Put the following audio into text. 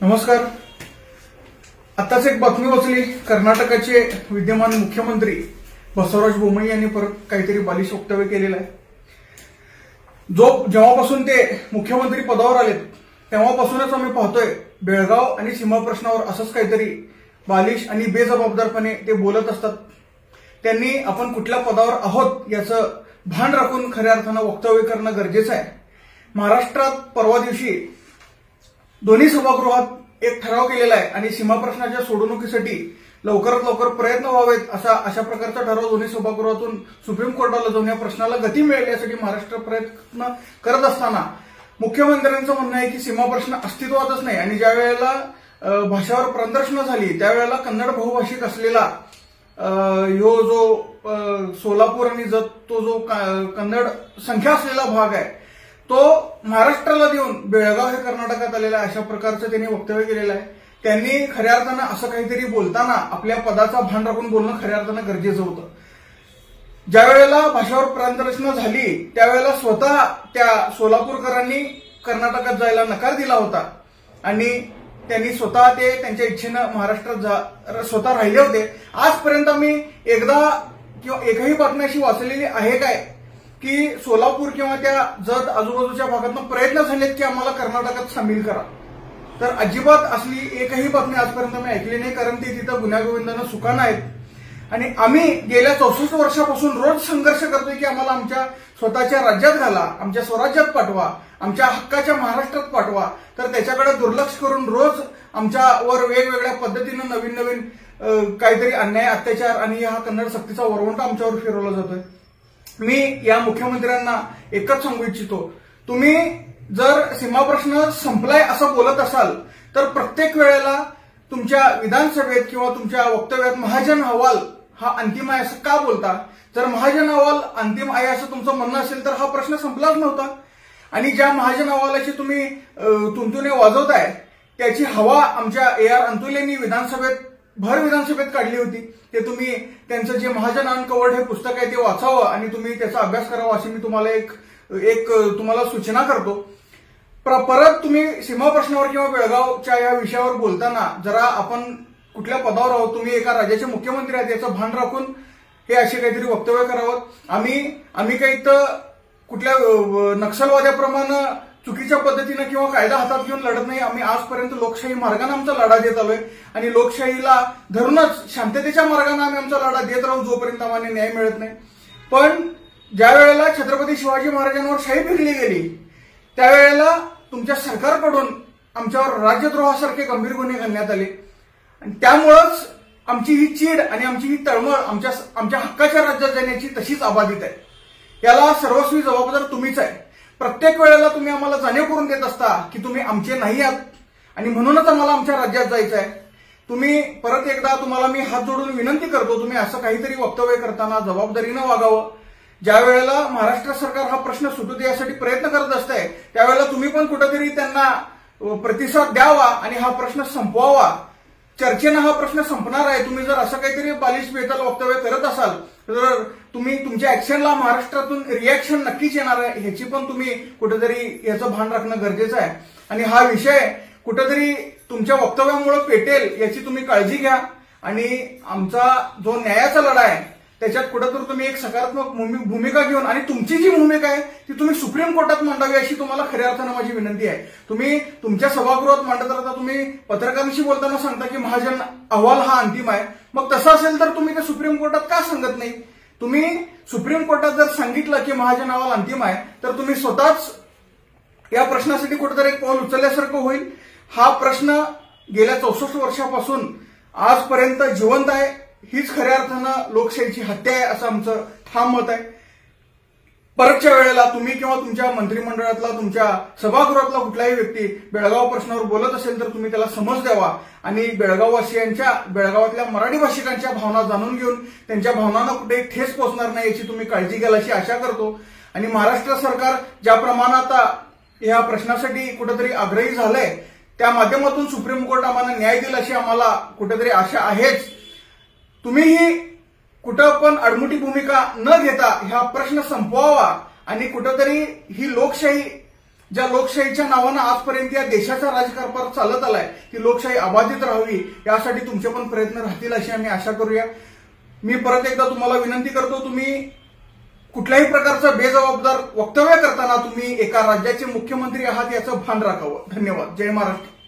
नमस्कार। आताच एक बातमी वाचली, कर्नाटकाचे विद्यमान मुख्यमंत्री बसवराज बोम्मई यांनी परत काहीतरी बालिश वक्तव्य केलेलं आहे। जेव्हापासून ते मुख्यमंत्री पदावर आलेत तेव्हापासूनच आम्ही पाहतोय बेळगाव आणि सीमा प्रश्नावर असंच काहीतरी बालिश आणि बेजबाबदारपणे ते बोलत असतात। त्यांनी आपण कुठल्या पदावर आहोत याचं भान राखून खऱ्या अर्थानं वक्तव्य करणं गरजेचं आहे। महाराष्ट्रात परवा दिवशी दोन्ही सभागृहात एक ठराव केलेला आहे आणि सीमा प्रश्नाच्या सोडवणुकीसाठी लवकरात लवकर प्रयत्न व्हावेत अशा प्रकारचा ठराव दोन्ही सभागृहातून सुप्रीम कोर्टाला जाऊन या प्रश्नाला गती मिळेल यासाठी महाराष्ट्र प्रयत्न करत असताना मुख्यमंत्र्यांचं म्हणणं आहे की सीमा प्रश्न अस्तित्वातच नाही आणि ज्या वेळेला भाषावर प्रदर्शनं झाली त्यावेळेला कन्नड बहुभाषिक असलेला ह्यो जो सोलापूर आणि जत तो जो कन्नड संख्या असलेला भाग आहे तो महाराष्ट्राला देऊन बेळगाव हे कर्नाटकात आलेला आहे अशा प्रकारचं त्यांनी वक्तव्य केलेलं आहे। त्यांनी खऱ्या अर्थानं असं काहीतरी बोलताना आपल्या पदाचा भान राखून बोलणं खऱ्या अर्थानं गरजेचं होतं। ज्या वेळेला भाषावर प्रदर्शनं झाली त्यावेळेला स्वतः त्या सोलापूरकरांनी कर्नाटकात जायला नकार दिला होता आणि त्यांनी स्वतः ते त्यांच्या इच्छेनं महाराष्ट्रात स्वतः राहिले होते। आजपर्यंत मी एकदा किंवा एकही बातमी अशी वाचलेली आहे काय की सोलापूर किंवा त्या जत आजूबाजूच्या भागातून प्रयत्न झालेत की आम्हाला कर्नाटकात सामील करा, तर अजिबात असली एकही बातमी आजपर्यंत मी ऐकली नाही, कारण ते तिथं गुन्ह्यागोविंदानं सुकानं आहेत आणि आम्ही गेल्या 64 वर्षापासून रोज संघर्ष करतोय की आम्हाला आमच्या स्वतःच्या राज्यात घाला, आमच्या स्वराज्यात पाठवा, आमच्या हक्काच्या महाराष्ट्रात पाठवा, तर त्याच्याकडे दुर्लक्ष करून रोज आमच्यावर वेगवेगळ्या पद्धतीनं नवीन नवीन काहीतरी अन्याय अत्याचार आणि हा कन्नड सक्तीचा वरवंटा आमच्यावर फिरवला जातोय। मी या मुख्यमंत्र्यांना एकच सांगू इच्छितो, तुम्ही जर सीमा प्रश्न संपलाय असं बोलत असाल तर प्रत्येक वेळेला तुमच्या विधानसभेत किंवा तुमच्या वक्तव्यात महाजन अहवाल हा अंतिम आहे असं का बोलता? जर महाजन अहवाल अंतिम आहे असं तुमचं म्हणणं असेल तर हा प्रश्न संपलाच नव्हता आणि ज्या महाजन अहवालाची तुम्ही तुंतुने वाजवताय त्याची हवा आमच्या AR अंतुलेंनी भर विधानसभेत काढली होती। ते तुम्ही त्यांचं जे महाजन अनकवर्ड हे पुस्तक आहे ते वाचावं आणि तुम्ही त्याचा अभ्यास करावा अशी मी तुम्हाला एक तुम्हाला सूचना करतो। परत तुम्ही सीमा प्रश्नावर किंवा बेळगावच्या या विषयावर बोलताना जरा आपण कुठल्या पदावर आहोत, तुम्ही एका राज्याचे मुख्यमंत्री आहेत याचं भान राखून हे असे काहीतरी वक्तव्य करावं। आम्ही काही तर कुठल्या नक्षलवाद्याप्रमाणे चुकीच्या पद्धतीने किंवा कायदा हातात घेऊन लढत नाही। आम्ही आजपर्यंत लोकशाही मार्गाने आमचा लढा देत आलोय आणि लोकशाहीला धरूनच शांततेच्या मार्गाने आम्ही आमचा लढा देत राहू जोपर्यंत आम्हाला न्याय मिळत नाही। पण ज्या वेळेला छत्रपती शिवाजी महाराजांवर शाही फिरली गेली त्यावेळेला तुमच्या सरकारकडून आमच्यावर राज्यद्रोहासारखे गंभीर गुन्हे घालण्यात आले आणि त्यामुळेच आमची ही चीड आणि आमची ही तळमळ आमच्या हक्काच्या राज्यात जाण्याची तशीच अबाधित आहे। याला सर्वस्वी जबाबदार तुम्हीच आहे। प्रत्येक वेळेला तुम्ही आम्हाला जाणीव करून देत असता की तुम्ही आमचे नाही आहात आणि म्हणूनच आम्हाला आमच्या राज्यात जायचं आहे। तुम्ही परत एकदा तुम्हाला मी हात जोडून विनंती करतो, तुम्ही असं काहीतरी वक्तव्य करताना जबाबदारीनं वागावं। ज्या वेळेला महाराष्ट्र सरकार हा प्रश्न सुटू दे यासाठी प्रयत्न करत असतंय त्यावेळेला तुम्ही पण कुठेतरी त्यांना प्रतिसाद द्यावा आणि हा प्रश्न संपवावा। चर्चेनं हा प्रश्न संपणार आहे। तुम्ही जर असं काहीतरी बालिश बेताल वक्तव्य करत असाल तर तुम्ही तुमच्या ऍक्शनला महाराष्ट्रातून रिएक्शन नक्कीच येणार आहे, ह्याची पण तुम्ही कुठेतरी याचं भान राखणं गरजेचं आहे आणि हा विषय कुठेतरी तुमच्या वक्तव्यामुळे पेटेल याची तुम्ही काळजी घ्या आणि आमचा जो न्यायाचा लढा आहे त्याच्यात कुठेतरी तुम्ही एक सकारात्मक भूमिका घेऊन आणि तुमची जी भूमिका आहे ती तुम्ही सुप्रीम कोर्टात मांडावी अशी तुम्हाला खऱ्या अर्थानं माझी विनंती आहे। तुम्ही तुमच्या सभागृहात मांडत राहता, तुम्ही पत्रकारांशी बोलताना सांगता की महाजन अहवाल हा अंतिम आहे, मग तसं असेल तर तुम्ही ते सुप्रीम कोर्टात का सांगत नाही? तुम्ही सुप्रीम कोर्टात जर सांगितलं की महाजन अहवाल अंतिम आहे तर तुम्ही स्वतःच या प्रश्नासाठी कुठेतरी एक पाऊल उचलल्यासारखं होईल। हा प्रश्न गेल्या 64 वर्षापासून आजपर्यंत जिवंत आहे। हीच खऱ्या अर्थानं लोकशाहीची हत्या आहे असं आमचं ठाम मत आहे। परतच्या वेळेला तुम्ही किंवा तुमच्या मंत्रिमंडळातला तुमच्या सभागृहातला कुठलाही व्यक्ती बेळगाव प्रश्नावर बोलत असेल तर तुम्ही त्याला समज द्यावा आणि बेळगाववासियांच्या बेळगावातल्या मराठी भाषिकांच्या भावना जाणून घेऊन त्यांच्या भावनांना कुठेही ठेस पोहोचणार नाही याची तुम्ही काळजी घ्याल अशी आशा करतो। आणि महाराष्ट्र सरकार ज्या प्रमाणात या प्रश्नासाठी कुठेतरी आग्रही झालंय त्या माध्यमातून सुप्रीम कोर्ट आम्हाला न्याय देईल अशी आम्हाला कुठेतरी आशा आहेच। तुम्हीही कुठं पण अडमुठी भूमिका न घेता हा प्रश्न संपवावा आणि कुठेतरी ही लोकशाही ज्या लोकशाहीच्या नावानं आजपर्यंत या देशाचा राजकारभार चालत आलाय ती लोकशाही अबाधित राहावी यासाठी तुमचे पण प्रयत्न राहतील अशी आम्ही आशा करूया। मी परत एकदा तुम्हाला विनंती करतो, तुम्ही कुठल्याही प्रकारचं बेजबाबदार वक्तव्य करताना तुम्ही एका राज्याचे मुख्यमंत्री आहात याचं भान राखावं। धन्यवाद। जय महाराष्ट्र।